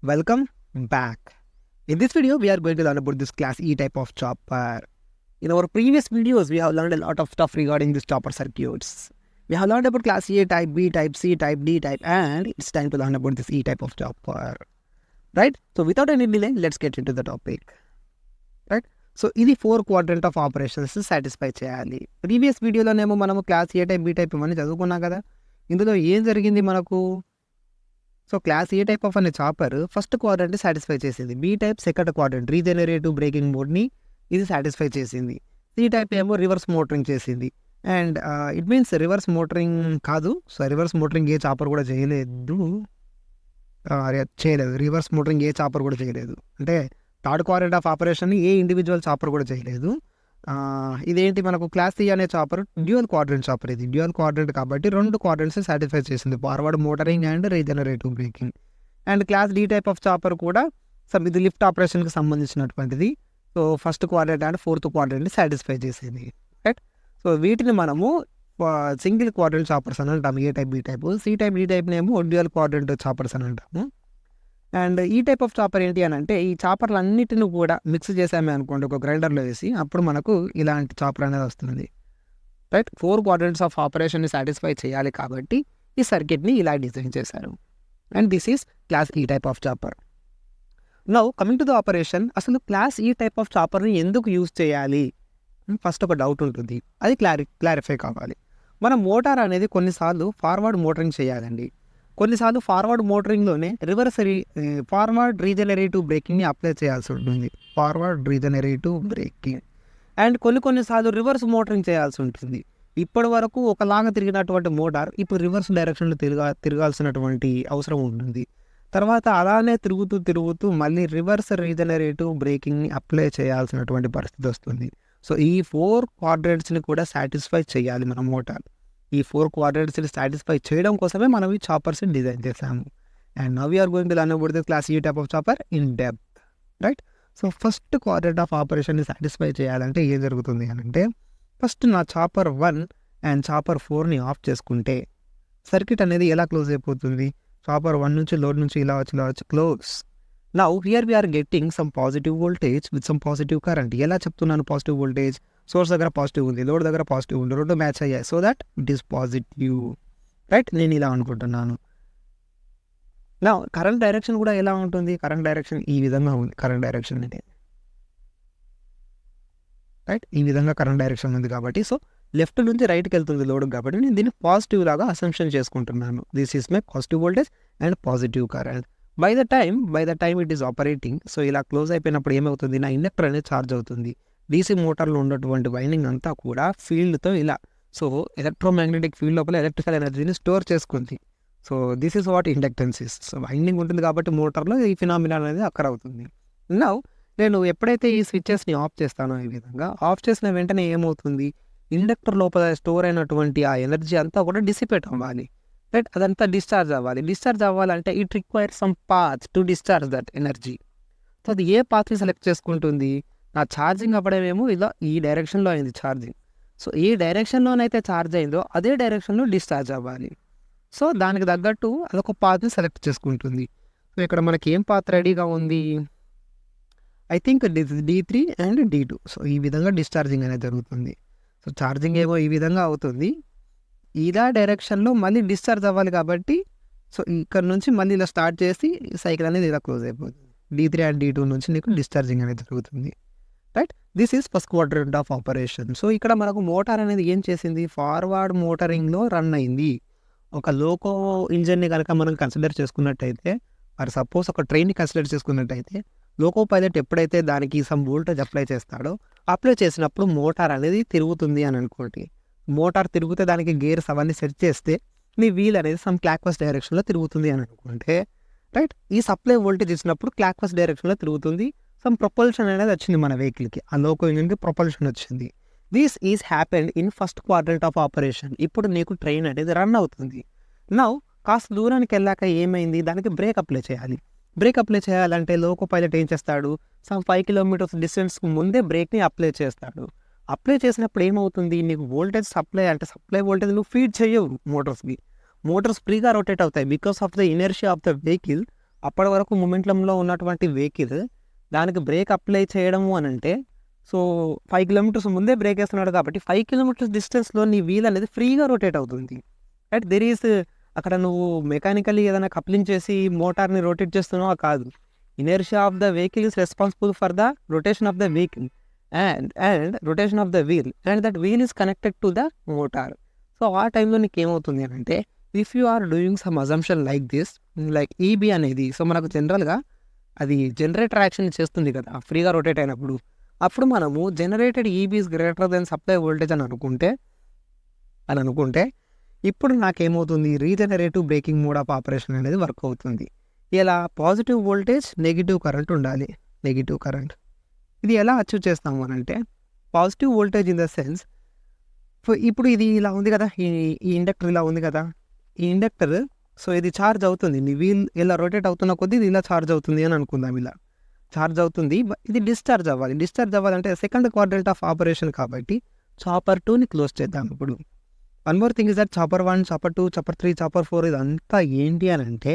Welcome back. In this video, we are going to learn about this class E type of chopper. In our previous videos, we have learned a lot of stuff regarding this chopper circuits. We have learned about class A type, B type, C type, D type, and it's time to learn about this E type of chopper. Right? So without any delay, let's get into the topic. Right? So ఇది 4 quadrant of operations satisfy చేయాలి. Previous వీడియోలోనేమో మనము class A type B type ఇవన్నీ చదువుకున్నాం కదా. ఇందులో ఏం జరిగింది మనకు? So class A type of అనే చాపర్ ఫస్ట్ క్వాడ్రంట్ సాటిస్ఫై చేసింది. B type second quadrant regenerative braking మోడ్ని ఇది సాటిస్ఫై చేసింది. సి టైప్ ఏమో రివర్స్ మోటరింగ్ చేసింది. And it means reverse motoring కాదు, సో రివర్స్ మోటరింగ్ ఏ చాపర్ కూడా చేయలేదు. రివర్స్ మోటరింగ్ ఏ చాపర్ కూడా చేయలేదు. అంటే థర్డ్ క్వాడ్రంట్ ఆఫ్ ఆపరేషన్ ఏ ఇండివిజువల్ చాపర్ కూడా చేయలేదు. ఇదేంటి మనకు క్లాస్ సి అనే చాపర్ డ్యూయల్ క్వాడ్రంట్ చాపర్. ఇది డ్యూయల్ క్వాడ్రంట్ కాబట్టి 2 క్వాడ్రంట్స్ సాటిస్ఫై చేసింది, forward motoring and regenerative braking. And class D type of chopper కూడా ఇది లిఫ్ట్ ఆపరేషన్కి సంబంధించినటువంటిది. So first quadrant and fourth క్వాడ్రంట్ని సాటిస్ఫై చేసింది. రైట్. సో వీటిని మనము సింగిల్ క్వాడ్రంట్ చాపర్స్ అని అంటాము, A type B type. C type D టైప్ని ఏమో డ్యూయల్ క్వాడ్రంట్ చాపర్స్ అని అంటాము. అండ్ ఈ టైప్ ఆఫ్ చాపర్ ఏంటి అని అంటే, ఈ చాపర్లు అన్నిటిని కూడా మిక్స్ చేసామే అనుకోండి ఒక గ్రైండర్లో వేసి, అప్పుడు మనకు ఇలాంటి చాపర్ అనేది వస్తుంది. రైట్. 4 క్వాడ్రంట్స్ ఆఫ్ ఆపరేషన్ని సాటిస్ఫై చేయాలి కాబట్టి ఈ సర్క్యూట్ని ఇలా డిజైన్ చేశారు. And this is class E type of chopper. Now coming to the operation, అసలు క్లాస్ ఈ టైప్ ఆఫ్ చాపర్ని ఎందుకు యూజ్ చేయాలి? ఫస్ట్ ఒక డౌట్ ఉంటుంది, అది క్లారిఫై కావాలి. మన మోటార్ అనేది కొన్నిసార్లు ఫార్వర్డ్ మోటరింగ్ చేయాలండి, కొన్నిసార్లు ఫార్వర్డ్ మోటరింగ్లోనే ఫార్వర్డ్ రీజనరేటివ్ బ్రేకింగ్ని అప్లై చేయాల్సి ఉంటుంది, ఫార్వర్డ్ రీజనరేటివ్ బ్రేకింగ్. అండ్ కొన్నిసార్లు రివర్స్ మోటరింగ్ చేయాల్సి ఉంటుంది. ఇప్పటి వరకు ఒకలాగా తిరిగినటువంటి మోటార్ ఇప్పుడు రివర్స్ డైరెక్షన్లో తిరగాల్సినటువంటి అవసరం ఉంటుంది. తర్వాత అలానే తిరుగుతూ మళ్ళీ రివర్స్ రీజనరేటివ్ బ్రేకింగ్ని అప్లై చేయాల్సినటువంటి పరిస్థితి వస్తుంది. సో ఈ 4 క్వాడ్రంట్స్ని కూడా సాటిస్ఫై చేయాలి మన మోటార్. ఈ 4 క్వాడ్రంట్స్ని సాటిస్ఫై చేయడం కోసమే మనం ఈ చాపర్స్ని డిజైన్ చేసాము. And now we're going to learn about the class E type of chopper in depth. Right. So first quadrant of ఆపరేషన్ని సాటిస్ఫై చేయాలంటే ఏం జరుగుతుంది అని అంటే, ఫస్ట్ నా చాపర్ 1 అండ్ చాపర్ 4ని ఆఫ్ చేసుకుంటే సర్క్యూట్ అనేది ఎలా క్లోజ్ అయిపోతుంది? చాపర్ 1 నుంచి లోడ్ నుంచి ఇలా వచ్చి close. Now here we're getting some positive voltage with some positive current. ఎలా చెప్తున్నాను పాజిటివ్ వోల్టేజ్? సోర్స్ దగ్గర పాజిటివ్ ఉంది, లోడ్ దగ్గర పాజిటివ్ ఉంది, 2 మ్యాచ్ అయ్యాయి, so that it is positive. Right. నేను ఇలా అనుకుంటున్నాను. నా కరెంట్ డైరెక్షన్ కూడా ఎలా ఉంటుంది? కరెంట్ డైరెక్షన్ ఈ విధంగా ఉంది. కరెంట్ డైరెక్షన్ అనేది రైట్, ఈ విధంగా కరెంట్ డైరెక్షన్ ఉంది కాబట్టి, సో లెఫ్ట్ నుంచి రైట్కి వెళ్తుంది లోడ్ కాబట్టి నేను దీన్ని పాజిటివ్ లాగా అసంప్షన్ చేసుకుంటున్నాను. This is my positive voltage and positive current. By the time it is operating. So ఇలా క్లోజ్ అయిపోయినప్పుడు ఏమవుతుంది? నా ఇండక్టర్ అనేది ఛార్జ్ అవుతుంది. డీసీ మోటార్లో ఉన్నటువంటి వైండింగ్ అంతా కూడా ఫీల్డ్తో ఇలా, సో ఎలక్ట్రోమాగ్నెటిక్ ఫీల్డ్ లోపల ఎలక్ట్రికల్ ఎనర్జీని స్టోర్ చేసుకుంది. So this is what inductance is. So winding ఉంటుంది కాబట్టి మోటార్లో ఈ ఫినామినా అనేది అక్కడ అవుతుంది. నౌ నేను ఎప్పుడైతే ఈ స్విచ్చెస్ని ఆఫ్ చేస్తానో, ఈ విధంగా ఆఫ్ చేసిన వెంటనే ఏమవుతుంది? ఇండక్టర్ లోపల స్టోర్ అయినటువంటి ఆ ఎనర్జీ అంతా కూడా డిసిపేట్ అవ్వాలి. రైట్. అదంతా డిశ్చార్జ్ అవ్వాలి. డిశ్చార్జ్ అవ్వాలంటే it requires some path to discharge that energy. So అది ఏ పాత్ని సెలెక్ట్ చేసుకుంటుంది? నా ఛార్జింగ్ అవ్వడమేమో ఇలా ఈ డైరెక్షన్లో అయింది ఛార్జింగ్. సో ఏ డైరెక్షన్లోనైతే ఛార్జ్ అయిందో అదే డైరెక్షన్లో డిశ్చార్జ్ అవ్వాలి. సో దానికి తగ్గట్టు అదొక పాత్ని సెలెక్ట్ చేసుకుంటుంది. సో ఇక్కడ మనకి ఏం పాత్ రెడీగా ఉంది? I think D3 and D2. So ఈ విధంగా డిశ్చార్జింగ్ అనేది జరుగుతుంది. సో ఛార్జింగ్ ఏమో ఈ విధంగా అవుతుంది, ఇలా డైరెక్షన్లో మళ్ళీ డిశ్చార్జ్ అవ్వాలి కాబట్టి, సో ఇక్కడ నుంచి మళ్ళీ ఇలా స్టార్ట్ చేసి సైకిల్ అనేది ఇలా క్లోజ్ అయిపోతుంది. D3 అండ్ D2 నుంచి నీకు డిశ్చార్జింగ్ అనేది జరుగుతుంది. Right. This is first quadrant of operation. So ఇక్కడ మనకు మోటార్ అనేది ఏం చేసింది? ఫార్వర్డ్ మోటరింగ్లో రన్ అయింది. ఒక లోకో ఇంజన్ని కనుక మనం కన్సిడర్ చేసుకున్నట్టయితే, మరి సపోజ్ ఒక ట్రైన్ని కన్సిడర్ చేసుకున్నట్టయితే, లోకో పైలట్ ఎప్పుడైతే దానికి సమ్ వోల్టేజ్ అప్లై చేస్తాడో, అప్లై చేసినప్పుడు మోటార్ అనేది తిరుగుతుంది అని అనుకోండి. మోటార్ తిరిగితే దానికి గేర్స్ అవన్నీ సెట్ చేస్తే మీ వీల్ అనేది సమ్ క్లాక్వైస్ డైరెక్షన్లో తిరుగుతుంది అని అనుకుంటే, రైట్, ఈ సప్లై వోల్టేజ్ ఇచ్చినప్పుడు క్లాక్వైస్ డైరెక్షన్లో తిరుగుతుంది. సమ్ ప్రొపల్షన్ అనేది వచ్చింది మన వెహికల్కి, ఆ లోకో ఇంజిన్కి ప్రొపల్షన్ వచ్చింది. This is happened in first quadrant of operation. ఇప్పుడు నీకు ట్రైన్ అనేది రన్ అవుతుంది. నౌ కాస్త దూరానికి వెళ్ళాక ఏమైంది? దానికి బ్రేక్ అప్లై చేయాలి. బ్రేక్ అప్లై చేయాలంటే లోకో పైలట్ ఏం చేస్తాడు? సమ్ 5 కిలోమీటర్స్ డిస్టెన్స్కి ముందే బ్రేక్ని అప్లై చేస్తాడు. అప్లై చేసినప్పుడు ఏమవుతుంది? నీకు వోల్టేజ్ సప్లై వోల్టేజ్ నువ్వు ఫీడ్ చేయవు మోటార్స్కి. మోటార్స్ ఫ్రీగా రొటేట్ అవుతాయి because of the inertia of the vehicle. అప్పటి వరకు మొమెంటంలో ఉన్నటువంటి వెహికల్ దానికి బ్రేక్ అప్లై చేయడము అని అంటే సో 5 కిలోమీటర్స్ ముందే బ్రేక్ వేస్తున్నాడు కాబట్టి 5 కిలోమీటర్స్ డిస్టెన్స్లో నీ వీల్ అనేది ఫ్రీగా రొటేట్ అవుతుంది. రైట్, దెర్ ఈస్ అక్కడ నువ్వు మెకానికల్లీ ఏదైనా కప్లింగ్ చేసి మోటార్ని రొటేట్ చేస్తున్నావా కాదు. Inertia of the vehicle is responsible for the rotation of the vehicle and rotation of the wheel and that wheel is connected to the motor. So ఆ టైంలో నీకు ఏమవుతుంది అని అంటే if you are doing some assumption like this, like EB అనేది so మనకు జనరల్గా అది జనరేటర్ యాక్షన్ చేస్తుంది కదా ఫ్రీగా రొటేట్ అయినప్పుడు. అప్పుడు మనము generated EB's greater than supply voltage అని అనుకుంటే ఇప్పుడు నాకేమవుతుంది, regenerative braking mode of operation అనేది వర్క్ అవుతుంది. ఇలా పాజిటివ్ వోల్టేజ్ నెగిటివ్ కరెంట్ ఉండాలి, నెగిటివ్ కరెంట్. ఇది ఎలా అచీవ్ చేస్తాము అని అంటే positive voltage in the sense ఇప్పుడు ఇది ఇలా ఉంది కదా, ఈ ఇండక్టర్ ఇలా ఉంది కదా, ఈ ఇండక్టర్ సో ఇది ఛార్జ్ అవుతుంది, నీ వీల్ ఇలా రొటేట్ అవుతున్న కొద్దీ ఇది ఇలా ఛార్జ్ అవుతుంది అని అనుకుందాం. ఇలా ఛార్జ్ అవుతుంది, ఇది డిశ్చార్జ్ అవ్వాలి. డిశ్చార్జ్ అవ్వాలంటే సెకండ్ క్వాడ్రంట్ ఆఫ్ ఆపరేషన్ కాబట్టి చాపర్ 2ని క్లోజ్ చేద్దాం. ఇప్పుడు one more thing is that chopper 1, chopper 2, chopper 3, chopper 4 ఇదంతా ఏంటి అని అంటే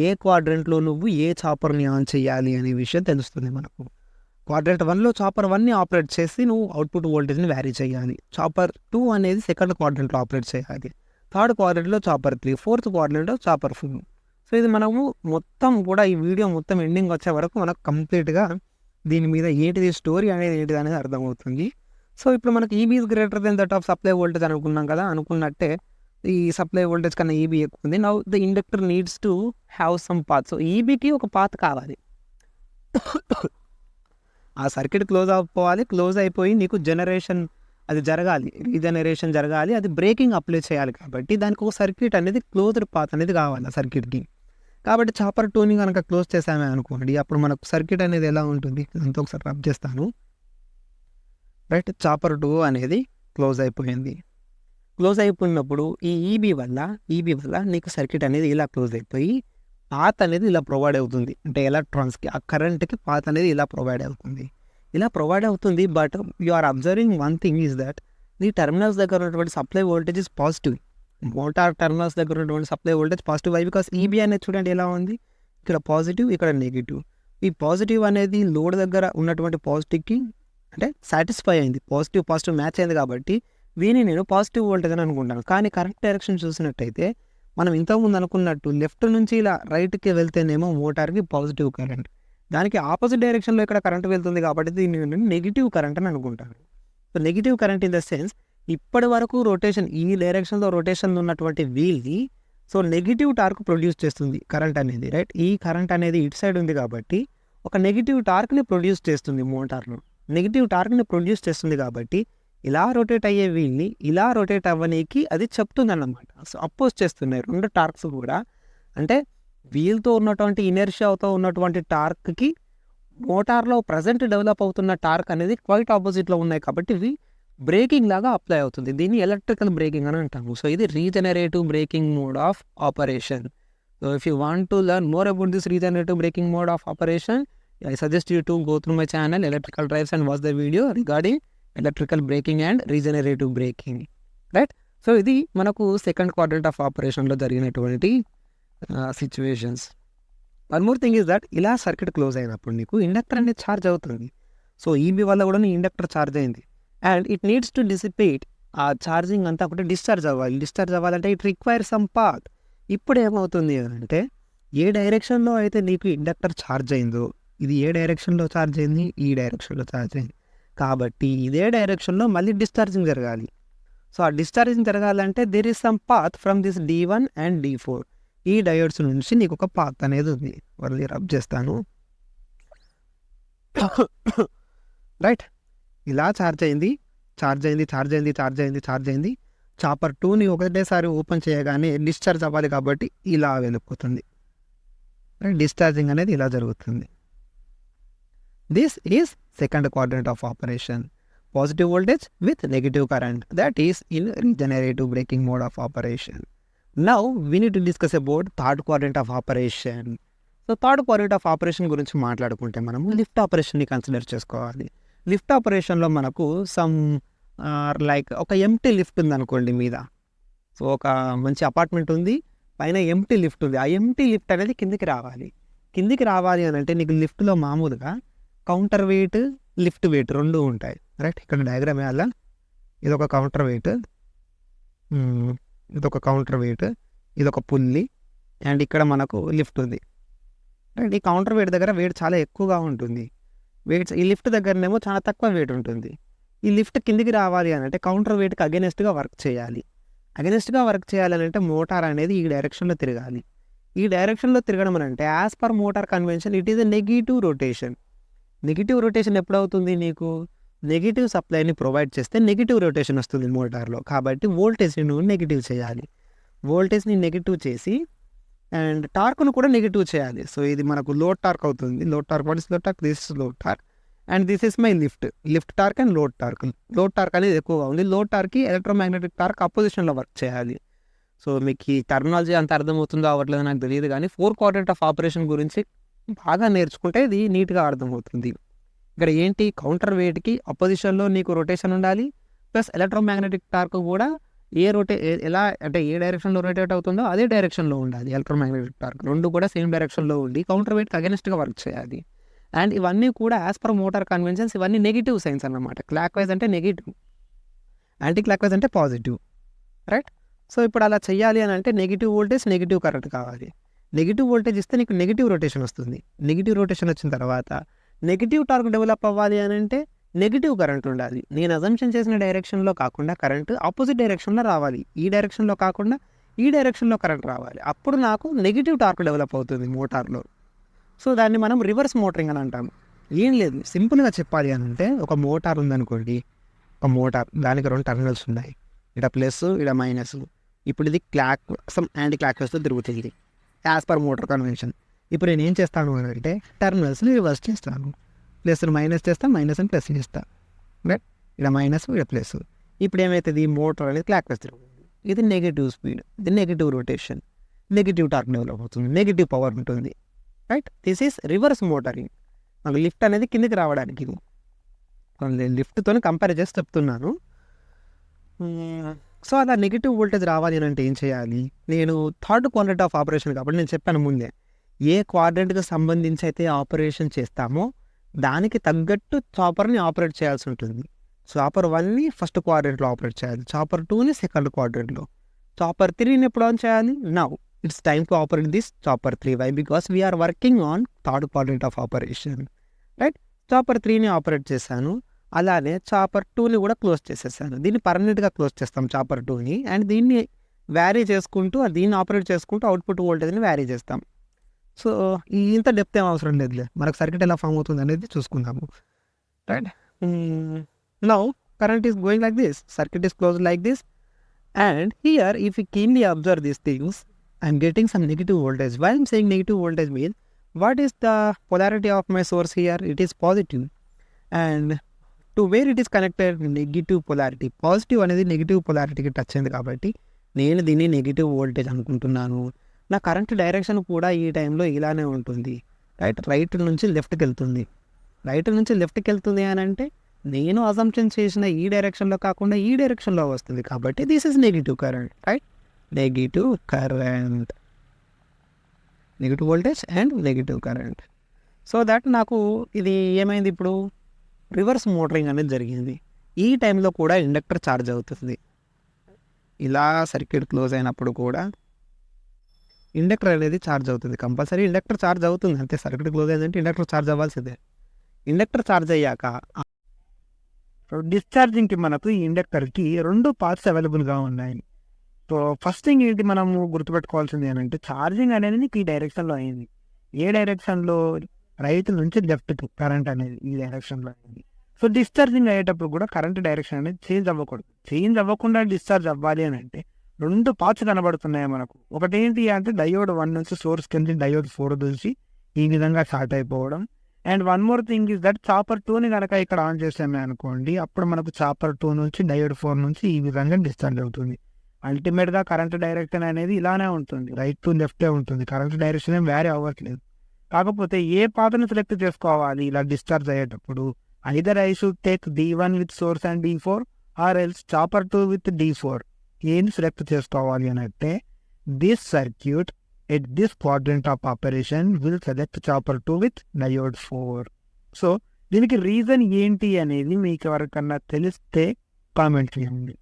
ఏ క్వాడ్రంట్లో నువ్వు ఏ చాపర్ని ఆన్ చేయాలి అనే విషయం తెలుస్తుంది మనకు. క్వాడ్రంట్ 1లో చాపర్ 1ని ఆపరేట్ చేసి నువ్వు అవుట్పుట్ వోల్టేజ్ని వ్యారీ చేయాలి. చాపర్ 2 అనేది సెకండ్ క్వాడ్రంట్లో ఆపరేట్ చేయాలి. థర్డ్ క్వాడ్రంట్లో చాపర్ 3, ఫోర్త్ క్వాడ్రంట్లో చాపర్ 4. సో ఇది మనము మొత్తం కూడా ఈ వీడియో మొత్తం ఎండింగ్ వచ్చే వరకు మనకు కంప్లీట్గా దీని మీద ఏంటిది స్టోరీ అనేది ఏంటిది అనేది అర్థమవుతుంది. సో ఇప్పుడు మనకి EB is greater than that of supply voltage అనుకున్నాం కదా, అనుకున్నట్టే ఈ సప్లై వోల్టేజ్ కన్నా ఈబీ ఎక్కువ ఉంది. Now the inductor needs to have some path. So ఈబీకి ఒక పాత్ కావాలి, ఆ సర్క్యూట్ క్లోజ్ అయిపోవాలి. క్లోజ్ అయిపోయి నీకు జనరేషన్ అది జరగాలి, రీజనరేషన్ జరగాలి, అది బ్రేకింగ్ అప్లై చేయాలి. కాబట్టి దానికి ఒక సర్క్యూట్ అనేది క్లోజ్డ్ పాత్ అనేది కావాలి ఆ సర్క్యూట్కి. కాబట్టి చాపర్ 2ని కనుక క్లోజ్ చేసామే అనుకోండి, అప్పుడు మనకు సర్క్యూట్ అనేది ఎలా ఉంటుంది అంతా ఒకసారి రబ్ చేస్తాను. రైట్, చాపర్ 2 అనేది క్లోజ్ అయిపోయింది. క్లోజ్ అయిపోయినప్పుడు ఈ ఈబీ వల్ల నీకు సర్క్యూట్ అనేది ఇలా క్లోజ్ అయిపోయి పాత్ అనేది ఇలా ప్రొవైడ్ అవుతుంది. అంటే ఎలక్ట్రాన్స్కి ఆ కరెంట్కి పాత్ అనేది ఇలా ప్రొవైడ్ అవుతుంది. But you are observing one thing is that నీ టెర్మినల్స్ దగ్గర ఉన్నటువంటి supply voltage is positive. Motor terminals దగ్గర ఉన్నటువంటి supply voltage positive. Why? Because EB అనేది చూడండి ఎలా ఉంది, ఇక్కడ పాజిటివ్, ఇక్కడ నెగిటివ్. ఈ పాజిటివ్ అనేది లోడ్ దగ్గర ఉన్నటువంటి పాజిటివ్కి అంటే సాటిస్ఫై అయింది, పాజిటివ్ మ్యాచ్ అయింది. కాబట్టి వీని నేను పాజిటివ్ వోల్టేజ్ అని అనుకుంటాను. కానీ కరెంట్ డైరెక్షన్ చూసినట్టయితే మనం ఇంతకుముందు అనుకున్నట్టు లెఫ్ట్ నుంచి ఇలా రైట్కి వెళ్తేనేమో మోటార్కి పాజిటివ్ కరెంట్, దానికి ఆపోజిట్ డైరెక్షన్లో ఇక్కడ కరెంట్ వెళ్తుంది కాబట్టి దీన్ని నేను నెగిటివ్ కరెంట్ అని అనుకుంటాను. So negative current in the sense ఇప్పటి వరకు రొటేషన్ ఈ డైరెక్షన్లో రొటేషన్ ఉన్నటువంటి వీల్ని సో నెగిటివ్ టార్క్ ప్రొడ్యూస్ చేస్తుంది కరెంట్ అనేది. రైట్, ఈ కరెంట్ అనేది ఇటు సైడ్ ఉంది కాబట్టి ఒక నెగిటివ్ టార్క్ని ప్రొడ్యూస్ చేస్తుంది మోటార్లో. నెగిటివ్ టార్క్ని ప్రొడ్యూస్ చేస్తుంది కాబట్టి ఇలా రొటేట్ అయ్యే వీల్ని ఇలా రొటేట్ అవ్వనీకి అది చెప్తుంది అన్నమాట. సో అపోజ్ చేస్తున్నాయి రెండు టార్క్స్ కూడా. అంటే వీల్తో ఉన్నటువంటి ఇనర్షియాతో ఉన్నటువంటి టార్క్కి మోటార్లో ప్రజెంట్ డెవలప్ అవుతున్న టార్క్ అనేది క్వైట్ ఆపోజిట్లో ఉన్నాయి కాబట్టి ఇవి బ్రేకింగ్ లాగా అప్లై అవుతుంది. దీన్ని ఎలక్ట్రికల్ బ్రేకింగ్ అని అంటాము. సో ఇది regenerative braking mode of operation. So if you want to learn more about this regenerative braking mode of operation, I suggest you to go through my channel Electrical Drives and watch the video regarding electrical braking and regenerative braking. Right? So ఇది మనకు second quadrant of ఆపరేషన్లో జరిగినటువంటి situations. One more thing is that ఇలా circuit close అయినప్పుడు నీకు inductor అనేది charge అవుతుంది. So EB వల్ల కూడా నీ ఇండక్టర్ ఛార్జ్ అయింది and it needs to dissipate. ఆ ఛార్జింగ్ అంతా ఒకటి డిశ్చార్జ్ అవ్వాలంటే ఇట్ రిక్వైర్ సమ్ పాత్. ఇప్పుడు ఏమవుతుంది అంటే ఏ డైరెక్షన్లో అయితే నీకు ఇండక్టర్ ఛార్జ్ అయిందో, ఇది ఏ డైరెక్షన్లో ఛార్జ్ అయింది, ఈ డైరెక్షన్లో ఛార్జ్ అయింది కాబట్టి ఇదే డైరెక్షన్లో మళ్ళీ డిశ్చార్జింగ్ జరగాలి. సో ఆ డిశ్చార్జింగ్ జరగాలంటే there is some path from this D1 and D4. ఈ డయోడ్స్ నుంచి నీకు ఒక పాత్ అనేది ఉంది. మళ్ళీ రబ్ చేస్తాను. రైట్, ఇలా ఛార్జ్ అయింది. చాపర్ 2ని ఒకటేసారి ఓపెన్ చేయగానే డిశ్చార్జ్ అవ్వాలి కాబట్టి ఇలా వెళ్ళిపోతుంది. రైట్, డిశ్చార్జింగ్ అనేది ఇలా జరుగుతుంది. This is second quadrant of operation. Positive voltage with negative current. That is in regenerative braking mode of operation. Now we need to discuss about third quadrant of operation. So third quadrant of operation గురించి మాట్లాడుకుంటే మనము lift ఆపరేషన్ని consider చేసుకోవాలి. Lift ఆపరేషన్లో మనకు some like ఒక empty lift ఉంది అనుకోండి మీద. సో ఒక మంచి అపార్ట్మెంట్ ఉంది, పైన ఎంటీ లిఫ్ట్ ఉంది. ఆ ఎంటీ లిఫ్ట్ అనేది కిందికి రావాలి. కిందికి రావాలి అని అంటే నీకు లిఫ్ట్లో మామూలుగా కౌంటర్ వెయిట్, లిఫ్ట్ వెయిట్ 2 ఉంటాయి. రైట్, ఇక్కడ డయాగ్రామ్ వేయాలా, ఇదొక కౌంటర్ వెయిట్, ఇదొక కౌంటర్ వెయిట్, ఇదొక పుల్లి, అండ్ ఇక్కడ మనకు లిఫ్ట్ ఉంది. రైట్, ఈ కౌంటర్ వెయిట్ దగ్గర వెయిట్ చాలా ఎక్కువగా ఉంటుంది. వెయిట్స్ ఈ లిఫ్ట్ దగ్గరనేమో చాలా తక్కువ వెయిట్ ఉంటుంది. ఈ లిఫ్ట్ కిందికి రావాలి అని అంటే కౌంటర్ వెయిట్కి అగెనెస్ట్గా వర్క్ చేయాలి. అగెనెస్ట్గా వర్క్ చేయాలని అంటే మోటార్ అనేది ఈ డైరెక్షన్లో తిరగాలి. ఈ డైరెక్షన్లో తిరగడం అని అంటే as per motor convention it is a negative rotation. Negative rotation ఎప్పుడవుతుంది, నీకు నెగిటివ్ సప్లైని ప్రొవైడ్ చేస్తే నెగిటివ్ రొటేషన్ వస్తుంది మోటార్లో. కాబట్టి వోల్టేజ్ని నువ్వు నెగిటివ్ చేయాలి. వోల్టేజ్ని నెగిటివ్ చేసి అండ్ టార్క్ను కూడా నెగిటివ్ చేయాలి. సో ఇది మనకు లోడ్ టార్క్ అవుతుంది. Load torque, what is load torque, this is load torque and this is my lift torque and load torque. Load torque అనేది ఎక్కువగా ఉంది. లోడ్ టార్క్కి ఎలక్ట్రోమాగ్నెటిక్ టార్క్ అపోజిషన్లో వర్క్ చేయాలి. సో మీకు ఈ టర్మినాలజీ అంత అర్థమవుతుందో అవ్వట్లేదో నాకు తెలియదు, కానీ 4 క్వాడ్రంట్ ఆఫ్ ఆపరేషన్ గురించి బాగా నేర్చుకుంటే ఇది నీట్గా అర్థమవుతుంది. ఇక్కడ ఏంటి, కౌంటర్ వెయిట్కి అపోజిషన్లో నీకు రొటేషన్ ఉండాలి, ప్లస్ ఎలక్ట్రోమాగ్నెటిక్ టార్క్ కూడా ఎలా అంటే ఏ డైరెక్షన్లో రొటేట్ అవుతుందో అదే డైరెక్షన్లో ఉండాలి. ఎలక్ట్రోమాగ్నెటిక్ టార్క్ 2 కూడా సేమ్ డైరెక్షన్లో ఉండి కౌంటర్ వెయిట్కి అగెనిస్ట్గా వర్క్ చేయాలి. అండ్ ఇవన్నీ కూడా యాజ్ పర్ మోటార్ కన్వెన్షన్స్ ఇవన్నీ నెగిటివ్ సైన్స్ అన్నమాట. క్లాక్ వైజ్ అంటే నెగిటివ్, యాంటీ క్లాక్ వైజ్ అంటే పాజిటివ్. రైట్, సో ఇప్పుడు అలా చేయాలి అని అంటే నెగిటివ్ వోల్టేజ్, నెగిటివ్ కరెంట్ కావాలి. నెగిటివ్ వోల్టేజ్ ఇస్తే నీకు నెగిటివ్ రొటేషన్ వస్తుంది. నెగిటివ్ రొటేషన్ వచ్చిన తర్వాత నెగిటివ్ టార్క్ డెవలప్ అవ్వాలి అని అంటే నెగిటివ్ కరెంట్ ఉండాలి. నేను అజంప్షన్ చేసిన డైరెక్షన్లో కాకుండా కరెంట్ ఆపోజిట్ డైరెక్షన్లో రావాలి. ఈ డైరెక్షన్లో కాకుండా ఈ డైరెక్షన్లో కరెంట్ రావాలి. అప్పుడు నాకు నెగిటివ్ టార్క్ డెవలప్ అవుతుంది మోటార్లో. సో దాన్ని మనం రివర్స్ మోటరింగ్ అని అంటాము. ఏం లేదు, సింపుల్గా చెప్పాలి అని అంటే ఒక మోటార్ ఉందనుకోండి, ఒక మోటార్ దానికి 2 టర్మినల్స్ ఉన్నాయి, ఇక్కడ ప్లస్ ఇక్కడ మైనస్. ఇప్పుడు ఇది యాంటీ క్లాక్ వైజ్తో తిరుగుతుంది యాజ్ పర్ మోటార్ కన్వెన్షన్. ఇప్పుడు నేను ఏం చేస్తాను అని అంటే టర్మినల్స్ని రివర్స్ చేస్తాను. ప్లస్ని మైనస్ చేస్తాను, మైనస్ని ప్లస్ చేస్తాను. రైట్, ఇక్కడ మైనస్ ఇక్కడ ప్లస్. ఇప్పుడు ఏమవుతుంది, మోటార్ అనేది క్లాక్ వైజ్ తిరుగుతుంది. ఇది నెగిటివ్ స్పీడ్, ఇది negative rotation, negative torque develop అవుతుంది, నెగిటివ్ పవర్ ఉంటుంది. Right, this is reverse motoring. నాకు లిఫ్ట్ అనేది కిందికి రావడానికి లిఫ్ట్తో కంపేర్ చేసి చెప్తున్నాను. సో అలా నెగిటివ్ వోల్టేజ్ రావాలి అని అంటే ఏం చేయాలి, నేను 3rd క్వాడ్రంట్ ఆఫ్ ఆపరేషన్ కాబట్టి నేను చెప్పాను ముందే, ఏ క్వాడ్రంట్కి సంబంధించి అయితే ఆపరేషన్ చేస్తామో దానికి తగ్గట్టు చాపర్ని ఆపరేట్ చేయాల్సి ఉంటుంది. చాపర్ 1ని ఫస్ట్ క్వాడ్రంట్లో ఆపరేట్ చేయాలి, చాపర్ 2ని సెకండ్ క్వాడ్రంట్లో, చాపర్ 3ని ఎప్పుడు ఆన్ చేయాలి, now it's time to operate this chopper 3. Why, because we're working on 3rd quadrant of operation. Right, chopper 3ని ఆపరేట్ చేశాను, అలానే చాపర్ 2ని కూడా క్లోజ్ చేసేసాను. దీన్ని పర్మనెంట్గా క్లోజ్ చేస్తాం చాపర్ 2ని, అండ్ దీన్ని వ్యారీ చేసుకుంటూ దీన్ని ఆపరేట్ చేసుకుంటూ అవుట్పుట్ వోల్టేజ్ని వ్యారీ చేస్తాం. సో ఇంత డెప్త్ ఏం అవసరం లేదులే, మనకు సర్క్యూట్ ఎలా ఫామ్ అవుతుంది అనేది చూసుకుందాము. Right, now current is going like this, circuit is close like this, and here if you keenly observe these things, I'm getting some negative voltage. Why I'm saying negative voltage means, what is the polarity of my source here? It is positive. And to where it is connected, negative polarity. Positive అనేది negative పొలారిటీకి touch అయింది కాబట్టి నేను దీన్ని negative voltage అనుకుంటున్నాను. నా current direction కూడా ఈ టైంలో ఇలానే ఉంటుంది. రైట్ నుంచి లెఫ్ట్కి వెళ్తుంది. రైట్ నుంచి లెఫ్ట్కి వెళ్తుంది అని అంటే నేను అజంప్షన్ చేసిన ఈ డైరెక్షన్లో కాకుండా ఈ డైరెక్షన్లో వస్తుంది. కాబట్టి this is negative current. Right, negative current, negative voltage and negative current. So that నాకు ఇది ఏమైంది, ఇప్పుడు రివర్స్ మోటరింగ్ అనేది జరిగింది. ఈ టైంలో కూడా ఇండక్టర్ ఛార్జ్ అవుతుంది. ఇలా సర్క్యూట్ క్లోజ్ అయినప్పుడు కూడా ఇండక్టర్ అనేది ఛార్జ్ అవుతుంది. కంపల్సరీ ఇండక్టర్ ఛార్జ్ అవుతుంది, అంతే. సర్క్యూట్ క్లోజ్ అయిందంటే ఇండక్టర్ ఛార్జ్ అవ్వాల్సిందే. ఇండక్టర్ ఛార్జ్ అయ్యాక డిశ్చార్జింగ్కి మనకు ఈ ఇండక్టర్కి 2 పార్ట్స్ అవైలబుల్గా ఉన్నాయి. సో ఫస్ట్ థింగ్ ఏంటి మనము గుర్తుపెట్టుకోవాల్సింది ఏంటంటే, ఛార్జింగ్ అనేది నీకు ఈ డైరెక్షన్లో అయింది. ఏ డైరెక్షన్లో, రైట్ నుంచి లెఫ్ట్కి కరెంట్ అనేది ఈ డైరెక్షన్లో అయింది. సో డిశ్చార్జింగ్ అయ్యేటప్పుడు కూడా కరెంట్ డైరెక్షన్ అనేది చేంజ్ అవ్వకూడదు. చేంజ్ అవ్వకుండా డిశ్చార్జ్ అవ్వాలి అని అంటే 2 పార్ట్స్ కనబడుతున్నాయి మనకు. ఒకటి ఏంటి అంటే డయోడ్ 1 నుంచి సోర్స్ కింద డయోడ్ 4 నుంచి ఈ విధంగా స్టార్ట్ అయిపోవడం. And one more thing is that chopper 2ని కనుక ఇక్కడ ఆన్ చేసామే అనుకోండి, అప్పుడు మనకు చాపర్ 2 నుంచి డయోడ్ 4 నుంచి ఈ విధంగా డిశ్చార్జ్ అవుతుంది. అల్టిమేట్గా కరెంట్ డైరెక్షన్ అనేది ఇలానే ఉంటుంది, రైట్ టు లెఫ్టే ఉంటుంది. కరెంట్ డైరెక్షన్ ఏం వేరే అవ్వట్లేదు. కాకపోతే ఏ పాత్రను సెలెక్ట్ చేసుకోవాలి ఇలా డిశ్చార్జ్ అయ్యేటప్పుడు, either I should take D1 with source and D4 or else chopper 2 with D4. ఏం సెలెక్ట్ చేసుకోవాలి అని అంటే, this circuit at this quadrant of operation will select chopper 2 with diode 4. So దీనికి రీజన్ ఏంటి అనేది మీకు ఎవరికన్నా తెలిస్తే కామెంట్ చేయండి.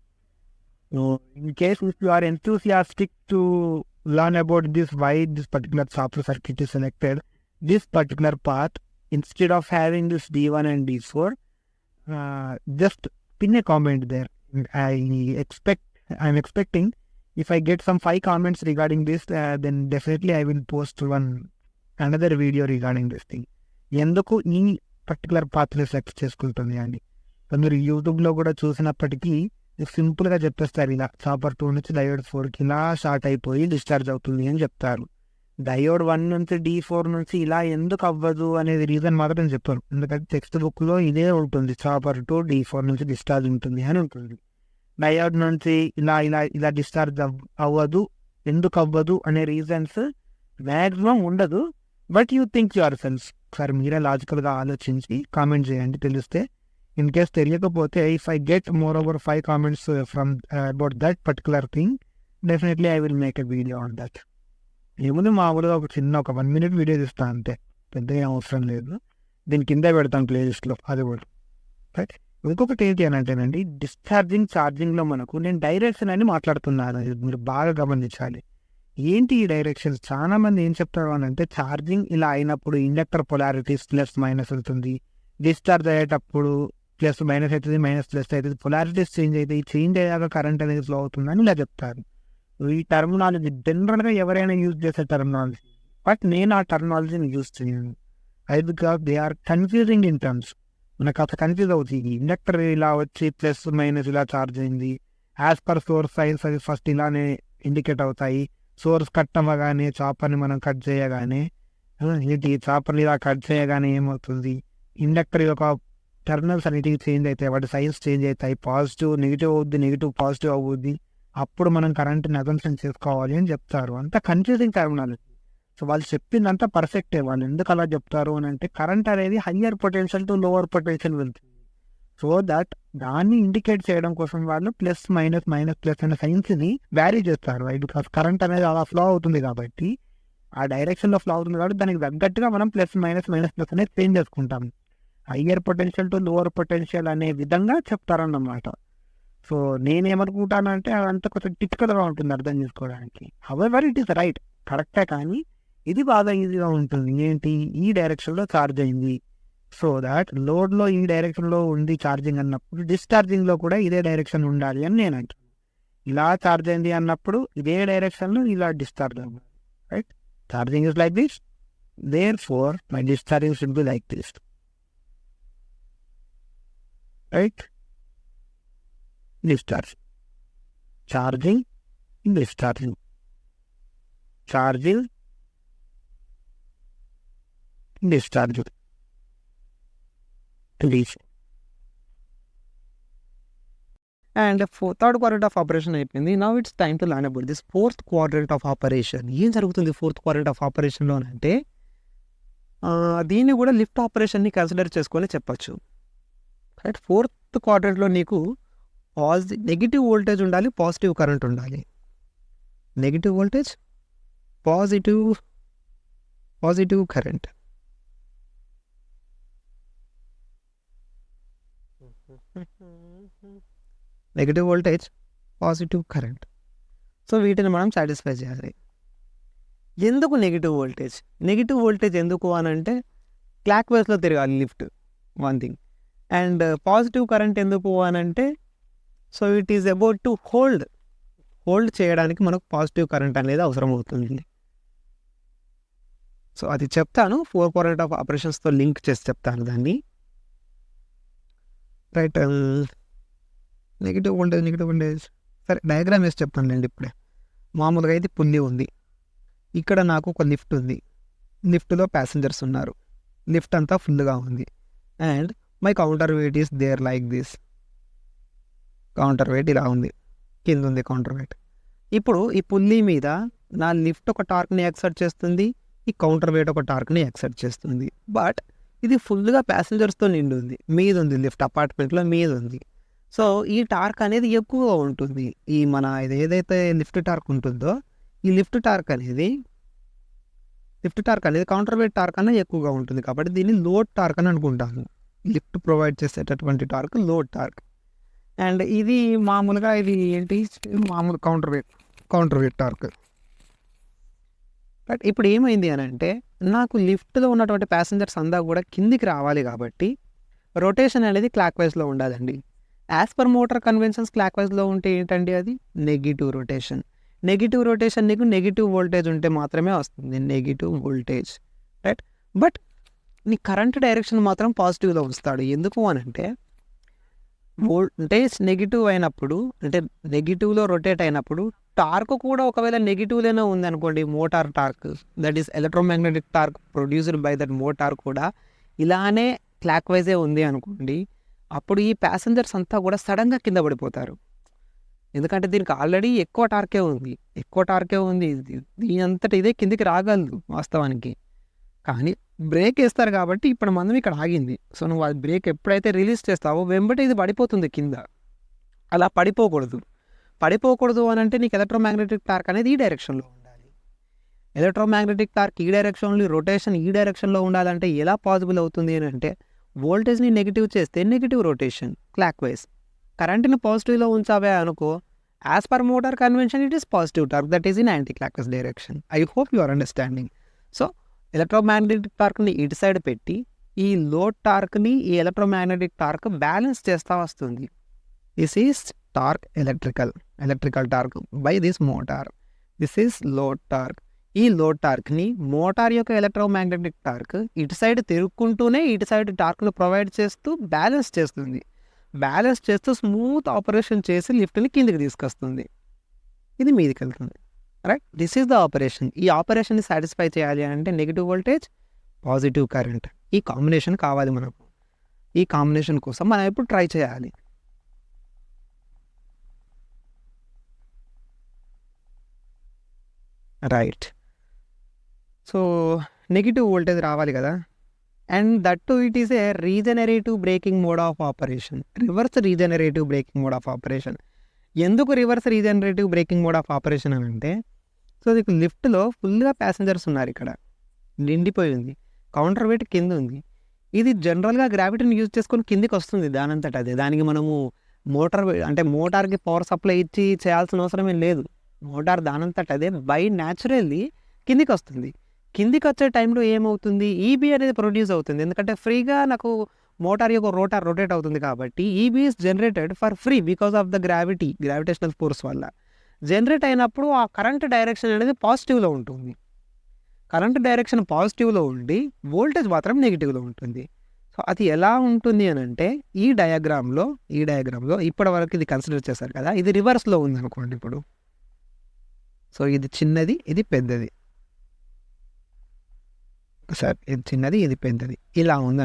In case if you are enthusiastic to learn about this, why this particular chopper circuit is selected, this particular path, instead of having this D1 and D4, just pin a comment there. I'm expecting if I get some 5 comments regarding this, then definitely I will post another video regarding this thing. ఎందుకు ఈ particular పాత్ని select చేసుకుంటుంది అని కొందరు యూట్యూబ్లో కూడా చూసినప్పటికీ సింపుల్గా చెప్పేస్తారు, ఇలా చాపర్ 2 నుంచి డయోడ్ 4కి ఇలా షార్ట్ అయిపోయి డిశ్చార్జ్ అవుతుంది అని చెప్తారు. డయోడ్ 1 నుంచి D4 నుంచి ఇలా ఎందుకు అవ్వదు అనేది రీజన్ మాత్రం చెప్పారు. ఎందుకంటే టెక్స్ట్ బుక్లో ఇదే ఉంటుంది, చాపర్ 2 D4 నుంచి డిశ్చార్జ్ ఉంటుంది అని ఉంటుంది. డయోడ్ నుంచి ఇలా ఇలా ఇలా డిశ్చార్జ్ అవ్వదు, ఎందుకు అవ్వదు అనే రీజన్స్ మ్యాక్సిమం ఉండదు. But you think your self, ఒకసారి మీరే లాజికల్గా ఆలోచించి కామెంట్ చేయండి తెలిస్తే. ఇన్ కేస్ తెలియకపోతే if I get more over 5 comments from about that particular thing, definitely I will make a video on that. ఏముంది మామూలుగా ఒక 1 minute వీడియో తీస్తాను అంతే, పెద్దగా అవసరం లేదు. దీని కింద పెడతాను ప్లేలిస్ట్లో, అది కూడా రైట్. ఇంకొకటి ఏంటి అని అంటేనండి, డిశ్చార్జింగ్ ఛార్జింగ్లో మనకు నేను డైరెక్షన్ అని మాట్లాడుతున్నాను, మీరు బాగా గమనించాలి. ఏంటి ఈ డైరెక్షన్? చాలా మంది ఏం చెప్తారు అని అంటే, ఛార్జింగ్ ఇలా అయినప్పుడు ఇండక్టర్ పొలారిటీస్ ప్లస్ మైనస్ అవుతుంది, డిశ్చార్జ్ అయ్యేటప్పుడు ప్లస్ మైనస్ అవుతుంది, మైనస్ ప్లస్ అవుతుంది, పొలారిటీస్ చేంజ్ అవుతాయి, చేంజ్ అయ్యాక కరెంట్ అనేది ఫ్లో అవుతుందని ఇలా చెప్తారు. ఈ టర్మినాలజీ జనరల్గా ఎవరైనా యూజ్ చేసే టర్మినాలజీ, బట్ నేను ఆ టర్మినాలజీని యూజ్ చేయను. అది because they are confusing in terms. మనకు అసలు కన్ఫ్యూజ్ అవుతుంది. ఇండక్టర్ ఇలా వచ్చి ప్లస్ మైనస్ ఇలా ఛార్జ్ అయింది, యాజ్ పర్ సోర్స్ సైన్స్ అది ఫస్ట్ ఇలానే ఇండికేట్ అవుతాయి. సోర్స్ కట్ అవ్వగానే చాపర్ని మనం కట్ చేయగానే, ఏంటి చాపర్ని ఇలా కట్ చేయగానే ఏమవుతుంది, ఇండక్టర్ యొక్క టర్మినల్స్ అనేటివి చేంజ్ అవుతాయి, వాటి సైన్స్ చేంజ్ అవుతాయి, పాజిటివ్ నెగిటివ్ అవుద్ది, నెగిటివ్ పాజిటివ్ అవుద్ది, అప్పుడు మనం కరెంట్ని అజంప్షన్ చేసుకోవాలి అని చెప్తారు. అంతా కన్ఫ్యూజింగ్ టర్మినాలజీ. సో వాళ్ళు చెప్పిందంతా పర్ఫెక్టే. వాళ్ళు ఎందుకు అలా చెప్తారు అని అంటే, కరెంట్ అనేది higher potential to lower potential వెళ్తుంది. సో దట్ దాన్ని ఇండికేట్ చేయడం కోసం వాళ్ళు ప్లస్ మైనస్ మైనస్ ప్లస్ అనే సైన్స్ని వ్యారీ చేస్తారు. బికాస్ కరెంట్ అనేది అలా ఫ్లో అవుతుంది కాబట్టి, ఆ డైరెక్షన్లో ఫ్లో అవుతుంది కాబట్టి దానికి తగ్గట్టుగా మనం ప్లస్ మైనస్ మైనస్ ప్లస్ అనేది చేంజ్ చేసుకుంటాం. Higher potential to lower potential అనే విధంగా చెప్తారన్నమాట. సో నేనేమనుకుంటానంటే అదంతా కొంచెం టిపికల్గా ఉంటుంది అర్థం చేసుకోవడానికి. హవెవర్ ఇట్ ఈస్ రైట్, కరెక్టే, కానీ ఇది బాగా ఈజీగా ఉంటుంది. ఏంటి, ఈ డైరెక్షన్లో ఛార్జ్ అయింది, సో దాట్ లోడ్లో ఈ డైరెక్షన్లో ఉంది ఛార్జింగ్ అన్నప్పుడు డిశ్చార్జింగ్లో కూడా ఇదే డైరెక్షన్ ఉండాలి అని నేను అంటాను. ఇలా ఛార్జ్ అయింది అన్నప్పుడు ఇదే డైరెక్షన్లో ఇలా డిశ్చార్జ్ అవ్వాలి, right? Charging is like this, therefore my discharging should be like this, right? Discharge, charging, discharging, charging, discharge. And third quadrant of operation అయిపోయింది. Now it's time to learn about this fourth quadrant of operation. ఏం జరుగుతుంది fourth quadrant of ఆపరేషన్లో అంటే, దీన్ని కూడా lift ఆపరేషన్ని consider చేసుకొని చెప్పచ్చు, right? Fourth క్వాడ్రంట్లో నీకు నెగిటివ్ వోల్టేజ్ ఉండాలి, పాజిటివ్ కరెంట్ ఉండాలి. Negative voltage, positive current. Negative voltage, positive current. So వీటిని మనం సాటిస్ఫై చేయాలి. ఎందుకు నెగిటివ్ వోల్టేజ్? నెగిటివ్ వోల్టేజ్ ఎందుకు అని అంటే, క్లాక్ వైజ్లో తిరగాలి lift, one thing. And positive current ఎందుకు అని అంటే, so it is about to hold చేయడానికి మనకు పాజిటివ్ కరెంట్ అనేది అవసరం అవుతుంది. సో అది చెప్తాను, 4 క్వాడ్రంట్ ఆఫ్ ఆపరేషన్స్తో లింక్ చేసి చెప్తాను దాన్ని, రైట్? నెగిటివ్ వోల్టేజ్ సరే డయాగ్రామ్ వేసి చెప్తానులేండి ఇప్పుడే. మామూలుగా అయితే పుల్లి ఉంది, ఇక్కడ నాకు ఒక లిఫ్ట్ ఉంది, లిఫ్ట్లో ప్యాసింజర్స్ ఉన్నారు, లిఫ్ట్ అంతా ఫుల్గా ఉంది, and my counter weight is there like this. Counter weight ఇలా ఉంది, కింద ఉంది కౌంటర్ వెయిట్. ఇప్పుడు ఈ పుల్లి మీద నా లిఫ్ట్ ఒక టార్క్ని ఎక్సర్ట్ చేస్తుంది, ఈ కౌంటర్ వెయిట్ ఒక టార్క్ని ఎక్సర్ట్ చేస్తుంది. బట్ ఇది ఫుల్గా ప్యాసింజర్స్తో నిండి ఉంది, మీద ఉంది, లిఫ్ట్ అపార్ట్మెంట్లో మీద ఉంది. సో ఈ టార్క్ అనేది ఎక్కువగా ఉంటుంది. ఈ మన ఇది ఏదైతే లిఫ్ట్ టార్క్ ఉంటుందో, ఈ లిఫ్ట్ టార్క్ అనేది లిఫ్ట్ టార్క్ అనేది కౌంటర్ వెయిట్ టార్క్ అనేది ఎక్కువగా ఉంటుంది కాబట్టి దీన్ని లోడ్ టార్క్ అని అనుకుంటాను. లిఫ్ట్ ప్రొవైడ్ చేసేటటువంటి టార్క్ లోడ్ టార్క్. అండ్ ఇది మామూలుగా ఇది ఏంటి మామూలు కౌంటర్ వెయిట్ టార్క్. బట్ ఇప్పుడు ఏమైంది అని అంటే నాకు లిఫ్ట్లో ఉన్నటువంటి ప్యాసింజర్స్ అంతా కూడా కిందికి రావాలి కాబట్టి రొటేషన్ అనేది క్లాక్ వైజ్లో ఉండాలండి. యాజ్ పర్ మోటార్ కన్వెన్షన్స్ క్లాక్ వైజ్లో ఉంటే ఏంటండి అది నెగిటివ్ రొటేషన్. నెగిటివ్ రొటేషన్ నీకు నెగిటివ్ వోల్టేజ్ ఉంటే మాత్రమే వస్తుంది నెగిటివ్ వోల్టేజ్, రైట్. బట్ నీ కరెంట్ డైరెక్షన్ మాత్రం పాజిటివ్లో ఉంచుతాడు. ఎందుకు అని అంటే వోల్టేజ్ నెగిటివ్ అయినప్పుడు అంటే నెగిటివ్లో రొటేట్ అయినప్పుడు టార్క్ కూడా ఒకవేళ నెగిటివ్లోనే ఉంది అనుకోండి, motor torque that is electromagnetic torque produced by that motor కూడా ఇలానే క్లాక్ వైజే ఉంది అనుకోండి, అప్పుడు ఈ ప్యాసింజర్స్ అంతా కూడా సడన్గా కింద పడిపోతారు. ఎందుకంటే దీనికి ఆల్రెడీ ఎక్కువ టార్కే ఉంది దీని అంతటి ఇదే కిందికి రాగలదు వాస్తవానికి. కానీ బ్రేక్ వేస్తారు కాబట్టి ఇప్పుడు మనం ఇక్కడ ఆగింది. సో నువ్వు ఆ బ్రేక్ ఎప్పుడైతే రిలీజ్ చేస్తావో వెంబడి ఇది పడిపోతుంది కింద. అలా పడిపోకూడదు అని అంటే నీకు ఎలక్ట్రోమాగ్నెటిక్ టార్క్ అనేది ఈ డైరెక్షన్లో ఉండాలి. ఎలక్ట్రోమాగ్నెటిక్ టార్క్ ఈ డైరెక్షన్లో, రొటేషన్ ఈ డైరెక్షన్లో ఉండాలంటే ఎలా పాసిబుల్ అవుతుంది అని అంటే వోల్టేజ్ని నెగిటివ్ చేస్తే నెగిటివ్ రొటేషన్ క్లాక్ వైజ్, కరెంట్ని పాజిటివ్లో ఉంచావే అనుకో, as per motor convention it is positive torque that is in anticlockwise direction. I hope you are understanding. So electromagnetic టార్క్ని ఇటు సైడ్ పెట్టి ఈ లోడ్ టార్క్ని ఈ ఎలక్ట్రోమాగ్నెటిక్ టార్క్ బ్యాలెన్స్ చేస్తూ వస్తుంది. This is torque electrical torque by this motor. This is load torque. ఈ load టార్క్ని motor యొక్క electromagnetic torque ఇటు సైడ్ తిరుక్కుంటూనే ఇటు సైడ్ టార్క్ను ప్రొవైడ్ చేస్తూ బ్యాలెన్స్ చేస్తూ స్మూత్ ఆపరేషన్ చేసి లిఫ్ట్ని కిందికి తీసుకొస్తుంది. ఇది మీదికి వెళ్తుంది, right. This is the operation. ఈ ఆపరేషన్ని సాటిస్ఫై చేయాలి అంటే నెగిటివ్ వోల్టేజ్ పాజిటివ్ కరెంట్ ఈ కాంబినేషన్ కావాలి మనకు. ఈ కాంబినేషన్ కోసం మనం ఇప్పుడు ట్రై చేయాలి. రైట్. సో నెగిటివ్ వోల్టేజ్ రావాలి కదా, and that too it is a regenerative braking mode of operation, reverse regenerative braking mode of operation. ఎందుకు reverse regenerative braking mode of operation అని అంటే, సో నీకు లిఫ్ట్లో ఫుల్గా ప్యాసింజర్స్ ఉన్నారు, ఇక్కడ నిండిపోయి ఉంది, కౌంటర్ వెయిట్ కింద ఉంది. ఇది జనరల్గా గ్రావిటీని యూజ్ చేసుకొని కిందికి వస్తుంది దానంతట అదే. దానికి మనము మోటార్కి పవర్ సప్లై ఇచ్చి చేయాల్సిన అవసరం ఏం లేదు. మోటార్ దానంతట అదే బై న్యాచురల్లీ కిందికి వస్తుంది. కిందికి వచ్చే టైంలో ఏమవుతుంది, ఈబీ అనేది ప్రొడ్యూస్ అవుతుంది. ఎందుకంటే ఫ్రీగా నాకు మోటార్ యొక్క రోటార్ రొటేట్ అవుతుంది కాబట్టి EB is generated for free because of the gravitational force వల్ల. జనరేట్ అయినప్పుడు ఆ కరెంట్ డైరెక్షన్ అనేది పాజిటివ్లో ఉంటుంది. కరెంట్ డైరెక్షన్ పాజిటివ్లో ఉండి వోల్టేజ్ మాత్రం నెగిటివ్లో ఉంటుంది. సో అది ఎలా ఉంటుంది అని అంటే ఈ డయాగ్రామ్లో ఇప్పటి వరకు ఇది కన్సిడర్ చేశారు కదా, ఇది రివర్స్లో ఉంది అనుకోండి ఇప్పుడు. సో ఇది చిన్నది, ఇది పెద్దది, సార్ ఇది చిన్నది, ఇది పెద్దది, ఇలా ఉంది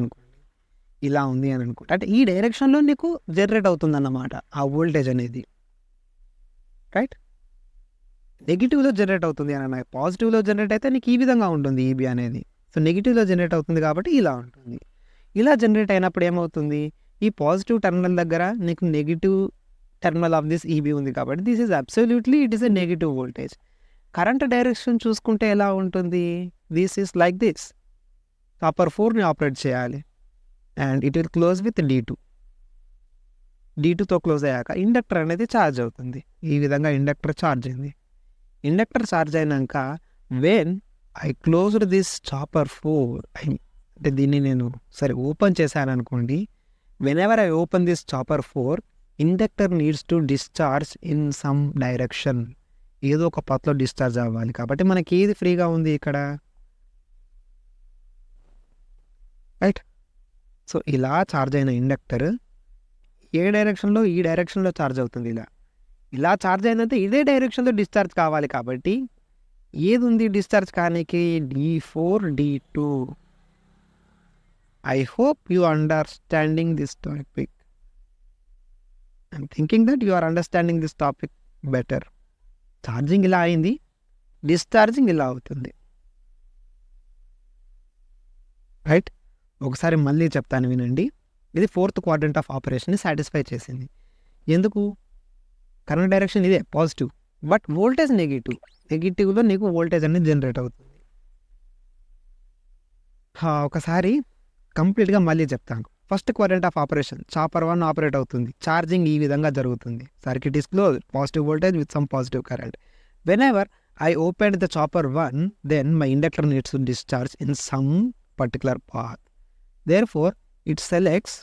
అనుకోండి. అంటే ఈ డైరెక్షన్లో నీకు జనరేట్ అవుతుంది అన్నమాట ఆ వోల్టేజ్ అనేది, రైట్. నెగిటివ్లో జనరేట్ అవుతుంది అని, పాజిటివ్లో జనరేట్ అయితే నీకు ఈ విధంగా ఉంటుంది ఈబీ అనేది. సో నెగిటివ్లో జనరేట్ అవుతుంది కాబట్టి ఇలా ఉంటుంది. ఇలా జనరేట్ అయినప్పుడు ఏమవుతుంది, ఈ పాజిటివ్ టెర్మినల్ దగ్గర నీకు negative terminal of this EB ఉంది కాబట్టి this is absolutely it is a negative voltage. Current direction చూసుకుంటే ఎలా ఉంటుంది, this is like this. Chopper 4ని ఆపరేట్ చేయాలి and it will close with D2తో క్లోజ్ అయ్యాక ఇండక్టర్ అనేది ఛార్జ్ అవుతుంది. ఈ విధంగా ఇండక్టర్ ఛార్జ్ అయింది. ఇండక్టర్ ఛార్జ్ అయినాక when I closed this chopper 4 అంటే దీన్ని నేను ఓపెన్ చేశాను అనుకోండి. Whenever I open this chopper 4 inductor needs to discharge in some direction. ఏదో ఒక పత్లో డిశ్చార్జ్ అవ్వాలి కాబట్టి మనకి ఏది ఫ్రీగా ఉంది ఇక్కడ, రైట్. సో ఇలా ఛార్జ్ అయిన ఇండక్టర్ ఈ డైరెక్షన్లో ఛార్జ్ అవుతుంది. ఇలా ఛార్జ్ అయిందంటే ఇదే డైరెక్షన్లో డిశ్చార్జ్ కావాలి కాబట్టి ఏది ఉంది డిశ్చార్జ్ కానీకి, D4 D2. I hope you understanding this topic. I'm thinking that you are understanding this topic better. Charging ఇలా అయింది, డిశ్చార్జింగ్ ఇలా అవుతుంది, రైట్. ఒకసారి మళ్ళీ చెప్తాను వినండి. ఇది 4th క్వాడ్రంట్ ఆఫ్ ఆపరేషన్ని సాటిస్ఫై చేసింది. ఎందుకు, కరెంట్ డైరెక్షన్ ఇదే పాజిటివ్ బట్ వోల్టేజ్ నెగిటివ్లో నీకు వోల్టేజ్ అనేది జనరేట్ అవుతుంది. ఒకసారి కంప్లీట్గా మళ్ళీ చెప్తాను. First quadrant of operation chopper 1 operate అవుతుంది. ఛార్జింగ్ ఈ విధంగా జరుగుతుంది. Circuit is closed, positive voltage with some positive current. When ever I opened the chopper 1, then my inductor needs to discharge in some particular path. Therefore, it selects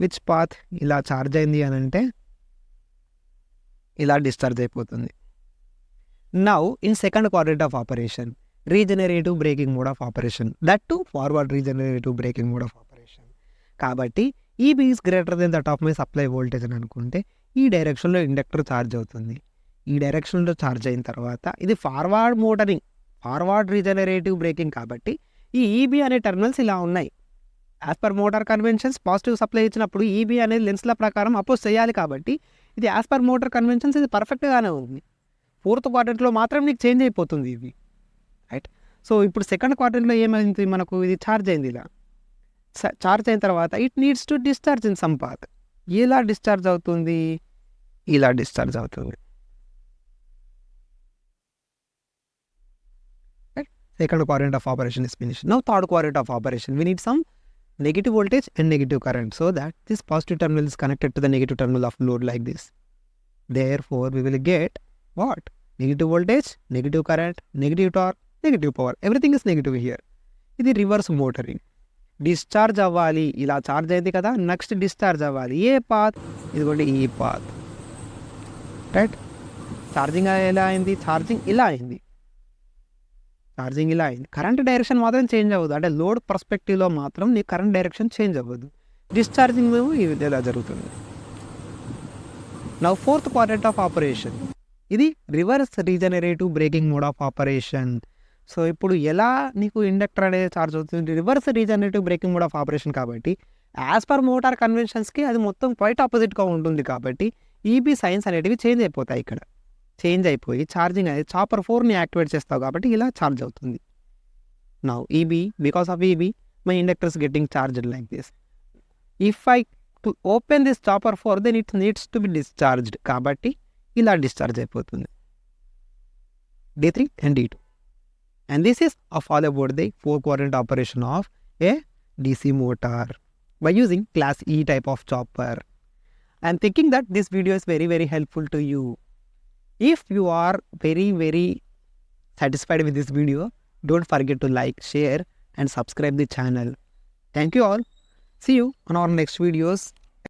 which path ఇలా charge అయింది అని అంటే ఇలా discharge అయిపోతుంది. Now in second quadrant of operation regenerative braking mode of operation, that too forward regenerative braking mode of operation. కాబట్టి EB is greater than that of my supply voltage అని అనుకుంటే ఈ డైరెక్షన్లో ఇండక్టర్ ఛార్జ్ అవుతుంది. ఈ డైరెక్షన్లో charge అయిన తర్వాత ఇది forward motoring, forward regenerative breaking. కాబట్టి ఈ ఈబీ అనే టెర్మినల్స్ ఇలా ఉన్నాయి. As per motor conventions positive supply ఇచ్చినప్పుడు ఈబీ అనేది లెన్స్ల ప్రకారం అపోజ్ చేయాలి. కాబట్టి ఇది యాజ్ పర్ మోటార్ కన్వెన్షన్స్ ఇది పర్ఫెక్ట్గానే ఉంది. ఫోర్త్ క్వాడ్రంట్లో మాత్రం నీకు చేంజ్ అయిపోతుంది ఇది, రైట్? సో ఇప్పుడు సెకండ్ క్వాడ్రంట్లో ఏమైంది, మనకు ఇది ఛార్జ్ అయింది. ఇలా ఛార్జ్ అయిన తర్వాత it needs to discharge in some path. ఎలా డిశ్చార్జ్ అవుతుంది, ఇలా డిశ్చార్జ్ అవుతుంది. Second quadrant of operation is finished. Now third quadrant of operation, we need some negative voltage and negative current so that this positive terminal is connected to the negative terminal of load like this. Therefore, we will get what? Negative voltage, negative current, negative torque, negative power. Everything is negative here. ఇది reverse motoring. Discharge అవ్వాలి, ఇలా charge అయింది కదా, next discharge అవ్వాలి. ఏ path? ఇదిగోండి ఈ path, right? Charging ఎలా అయింది, ఛార్జింగ్ ఇలా అయింది, ఛార్జింగ్ ఇలా అయింది. కరెంట్ డైరెక్షన్ మాత్రం చేంజ్ అవ్వదు, అంటే లోడ్ పర్స్పెక్టివ్లో మాత్రం నీ కరెంట్ డైరెక్షన్ చేంజ్ అవ్వదు. డిశ్చార్జింగ్ మేము ఇలా జరుగుతుంది. Now fourth quadrant of operation, ఇది reverse regenerative braking mode of operation. So ఇప్పుడు ఎలా నీకు ఇండక్టర్ అనేది ఛార్జ్ అవుతుంది, reverse regenerative braking mode of operation. కాబట్టి యాజ్ పర్ మోటార్ కన్వెన్షన్స్కి అది మొత్తం క్వైట్ ఆపోజిట్గా ఉంటుంది. కాబట్టి ఈబీ సైన్స్ అనేటివి చేంజ్ అయిపోతాయి. ఇక్కడ చేంజ్ అయిపోయి ఛార్జింగ్ అనేది చాపర్ 4ని యాక్టివేట్ చేస్తావు కాబట్టి ఇలా ఛార్జ్ అవుతుంది. Now EB, because of EB my inductors getting charged like this. If I to open this chopper 4 then it needs to be discharged. కాబట్టి ఇలా డిశ్చార్జ్ అయిపోతుంది D3 and D2. And this is all about the 4 quadrant operation of a DC motor by using class E type of chopper. I am thinking that this video is very, very helpful to you. If you are very, very satisfied with this video, don't forget to like, share and subscribe the channel. Thank you all. See you on our next videos.